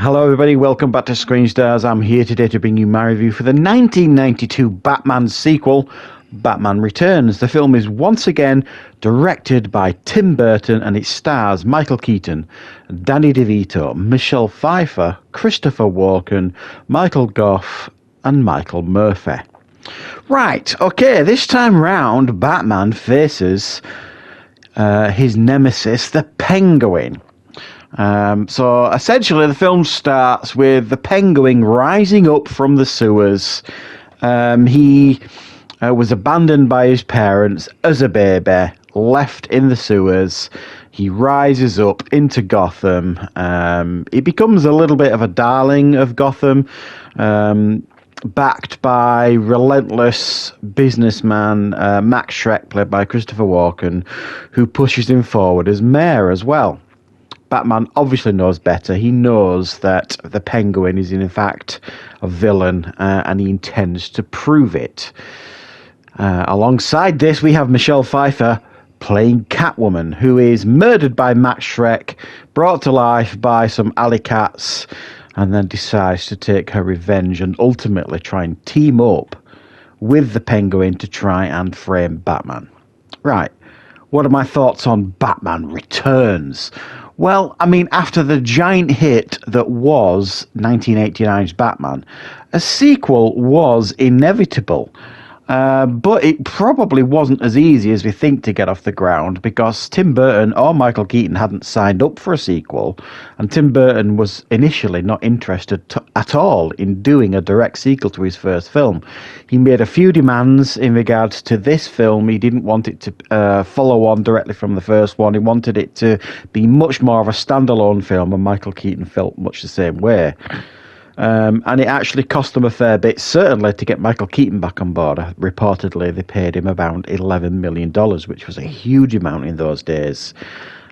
Hello everybody, welcome back to Screenstars. I'm here today to bring you my review for the 1992 Batman sequel, Batman Returns. The film is once again directed by Tim Burton and it stars Michael Keaton, Danny DeVito, Michelle Pfeiffer, Christopher Walken, Michael Gough and Michael Murphy. Right, okay, this time round Batman faces his nemesis, the Penguin. So essentially the film starts with the Penguin rising up from the sewers. He was abandoned by his parents as a baby, left in the sewers. He rises up into Gotham. He becomes a little bit of a darling of Gotham, backed by relentless businessman Max Schreck, played by Christopher Walken, who pushes him forward as mayor as well. Batman obviously knows better. He knows that the Penguin is in fact a villain, and he intends to prove it. Alongside this, we have Michelle Pfeiffer playing Catwoman, who is murdered by Max Schreck, brought to life by some alley cats, and then decides to take her revenge and ultimately try and team up with the Penguin to try and frame Batman. Right, what are my thoughts on Batman Returns? Well, I mean, after the giant hit that was 1989's Batman, a sequel was inevitable. But it probably wasn't as easy as we think to get off the ground, because Tim Burton or Michael Keaton hadn't signed up for a sequel, and Tim Burton was initially not interested at all in doing a direct sequel to his first film. He made a few demands in regards to this film. He didn't want it to follow on directly from the first one. He wanted it to be much more of a standalone film, and Michael Keaton felt much the same way. And it actually cost them a fair bit, certainly, to get Michael Keaton back on board. Reportedly, they paid him about $11 million, which was a huge amount in those days.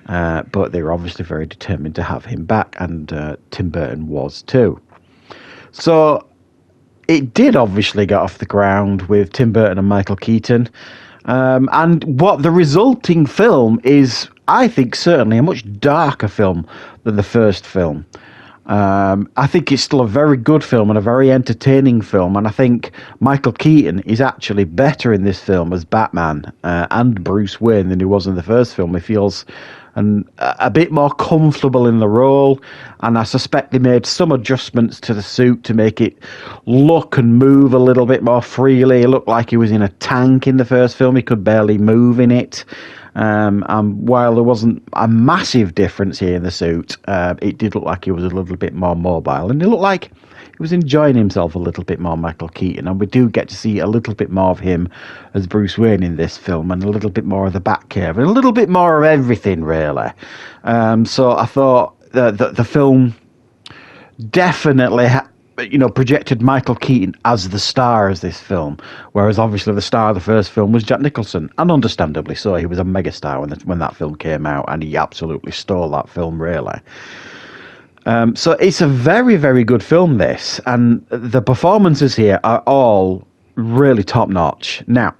But they were obviously very determined to have him back, and Tim Burton was too. So it did obviously get off the ground with Tim Burton and Michael Keaton. And what the resulting film is, I think, certainly a much darker film than the first film. I think it's still a very good film and a very entertaining film, and I think Michael Keaton is actually better in this film as Batman and Bruce Wayne than he was in the first film. He feels a bit more comfortable in the role, and I suspect they made some adjustments to the suit to make it look and move a little bit more freely. It looked like he was in a tank in the first film. He could barely move in it. While there wasn't a massive difference here in the suit, it did look like he was a little bit more mobile, and it looked like he was enjoying himself a little bit more, Michael Keaton, and we do get to see a little bit more of him as Bruce Wayne in this film, and a little bit more of the Batcave, and a little bit more of everything, really. So I thought that the film definitely projected Michael Keaton as the star of this film, whereas obviously the star of the first film was Jack Nicholson, and understandably so. He was a megastar when that film came out, and he absolutely stole that film, really. So it's a very, very good film, this, and the performances here are all really top-notch. Now,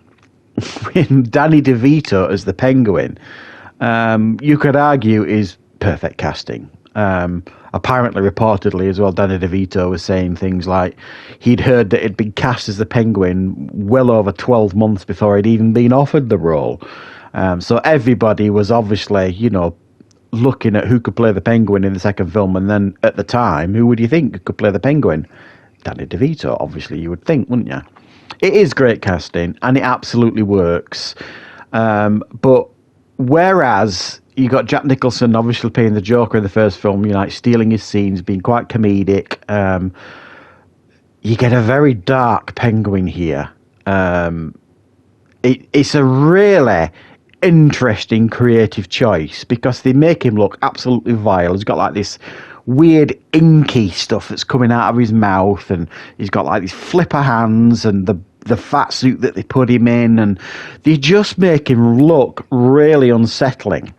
with Danny DeVito as the Penguin, you could argue is perfect casting. Apparently, reportedly as well, Danny DeVito was saying things like he'd heard that it'd been cast as the Penguin well over 12 months before he'd even been offered the role. So everybody was obviously, looking at who could play the Penguin in the second film, and then at the time, who would you think could play the Penguin? Danny DeVito, obviously, you would think, wouldn't you? It is great casting, and it absolutely works. But whereas you got Jack Nicholson obviously playing the Joker in the first film, stealing his scenes, being quite comedic. You get a very dark Penguin here. It's a really interesting creative choice, because they make him look absolutely vile. He's got like this weird inky stuff that's coming out of his mouth, and he's got like these flipper hands, and the fat suit that they put him in, and they just make him look really unsettling.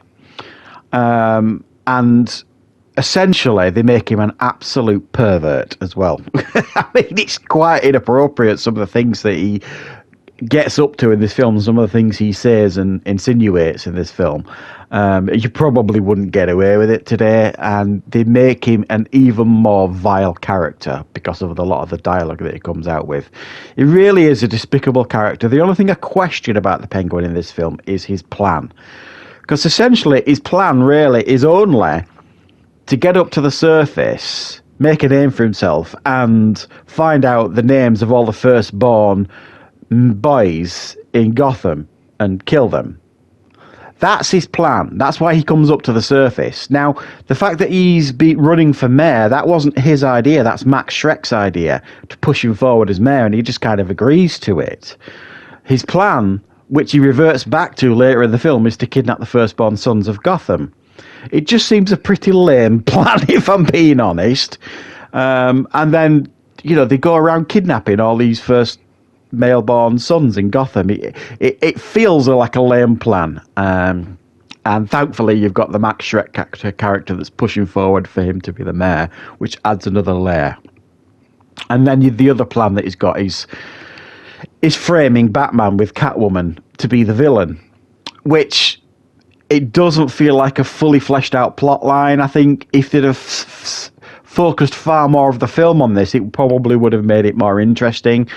And essentially they make him an absolute pervert as well. I mean, it's quite inappropriate, some of the things that he gets up to in this film, some of the things he says and insinuates in this film, you probably wouldn't get away with it today, and they make him an even more vile character because of a lot of the dialogue that he comes out with. He really is a despicable character. The only thing I question about the Penguin in this film is his plan, because essentially his plan really is only to get up to the surface, make a name for himself, and find out the names of all the firstborn boys in Gotham and kill them. That's his plan. That's why he comes up to the surface. Now, the fact that he's running for mayor, that wasn't his idea. That's Max Schreck's idea to push him forward as mayor, and he just kind of agrees to it. His plan, which he reverts back to later in the film, is to kidnap the firstborn sons of Gotham. It just seems a pretty lame plan, if I'm being honest. And then, they go around kidnapping all these first male-born sons in Gotham. It feels like a lame plan. And thankfully, you've got the Max Schreck character that's pushing forward for him to be the mayor, which adds another layer. And then the other plan that he's got is framing Batman with Catwoman to be the villain, which it doesn't feel like a fully fleshed out plot line. I think if they'd have focused far more of the film on this, it probably would have made it more interesting.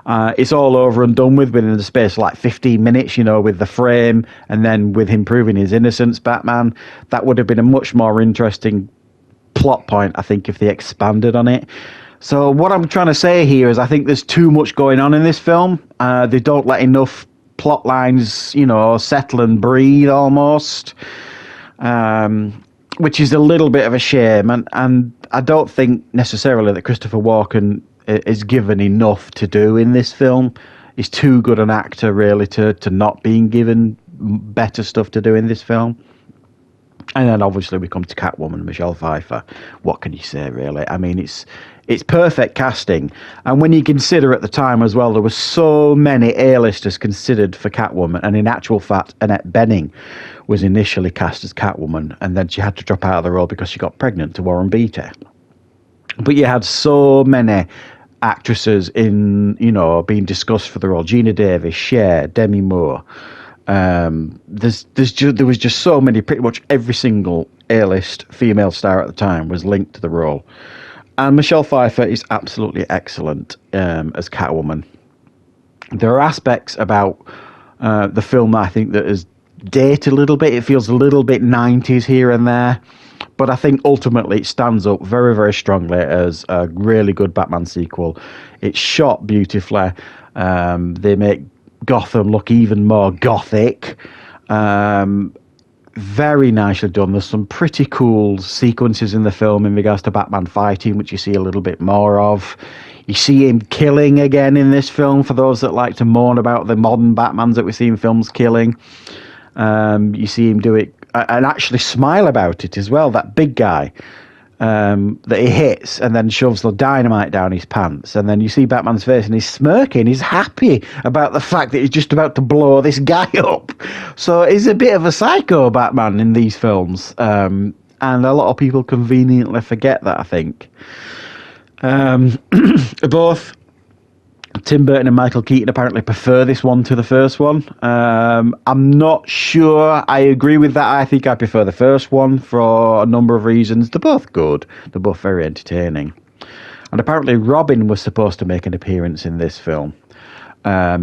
It's all over and done with within the space of like 15 minutes, with the frame and then with him proving his innocence, Batman. That would have been a much more interesting plot point, I think, if they expanded on it. So what I'm trying to say here is I think there's too much going on in this film. They don't let enough plot lines, settle and breathe almost, which is a little bit of a shame. And I don't think necessarily that Christopher Walken is given enough to do in this film. He's too good an actor, really, to not being given better stuff to do in this film. And then obviously we come to Catwoman, Michelle Pfeiffer. What can you say, really? I mean, it's perfect casting. And when you consider at the time as well, there were so many A-listers considered for Catwoman. And in actual fact, Annette Bening was initially cast as Catwoman. And then she had to drop out of the role because she got pregnant to Warren Beatty. But you had so many actresses being discussed for the role. Gina Davis, Cher, Demi Moore. There was just so many. Pretty much every single A-list female star at the time was linked to the role. And Michelle Pfeiffer is absolutely excellent as Catwoman. There are aspects about the film that I think that is dated a little bit. It feels a little bit 90s here and there. But I think ultimately it stands up very, very strongly as a really good Batman sequel. It's shot beautifully. They make Gotham look even more gothic. Very nicely done. There's some pretty cool sequences in the film in regards to Batman fighting, which you see a little bit more of. You see him killing again in this film, for those that like to mourn about the modern Batmans that we see in films killing. You see him do it and actually smile about it as well. That big guy that he hits and then shoves the dynamite down his pants, and then you see Batman's face and he's smirking. He's happy about the fact that he's just about to blow this guy up. So he's a bit of a psycho Batman in these films, and a lot of people conveniently forget that, I think. Both Tim Burton and Michael Keaton apparently prefer this one to the first one. I'm not sure I agree with that. I think I prefer the first one for a number of reasons. They're both good. They're both very entertaining. And apparently Robin was supposed to make an appearance in this film.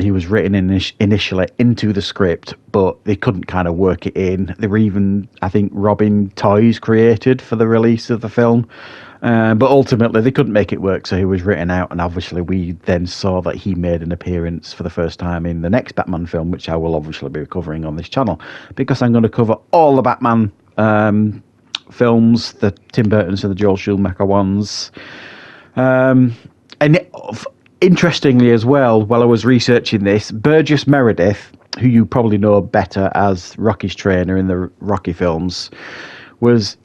He was written initially into the script, but they couldn't kind of work it in. There were even, I think, Robin toys created for the release of the film. But ultimately, they couldn't make it work, so he was written out. And obviously, we then saw that he made an appearance for the first time in the next Batman film, which I will obviously be covering on this channel, because I'm going to cover all the Batman films, the Tim Burton's and the Joel Schumacher ones. Interestingly as well, while I was researching this, Burgess Meredith, who you probably know better as Rocky's trainer in the Rocky films,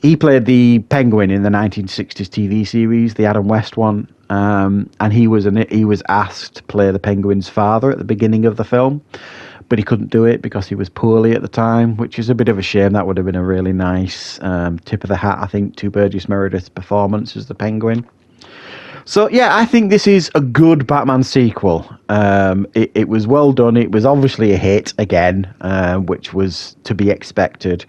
he played the Penguin in the 1960s TV series, the Adam West one, and he was asked to play the Penguin's father at the beginning of the film, but he couldn't do it because he was poorly at the time, which is a bit of a shame. That would have been a really nice tip of the hat, I think, to Burgess Meredith's performance as the Penguin. So yeah, I think this is a good Batman sequel. It was well done. It was obviously a hit again, which was to be expected.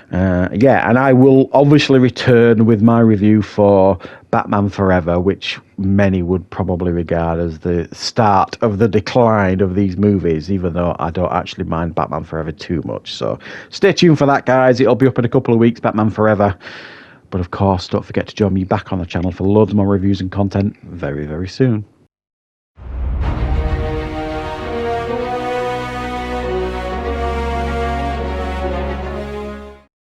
Yeah, and I will obviously return with my review for Batman Forever, which many would probably regard as the start of the decline of these movies, even though I don't actually mind Batman Forever too much. So stay tuned for that, guys. It'll be up in a couple of weeks, Batman Forever. But of course, don't forget to join me back on the channel for loads more reviews and content very, very soon.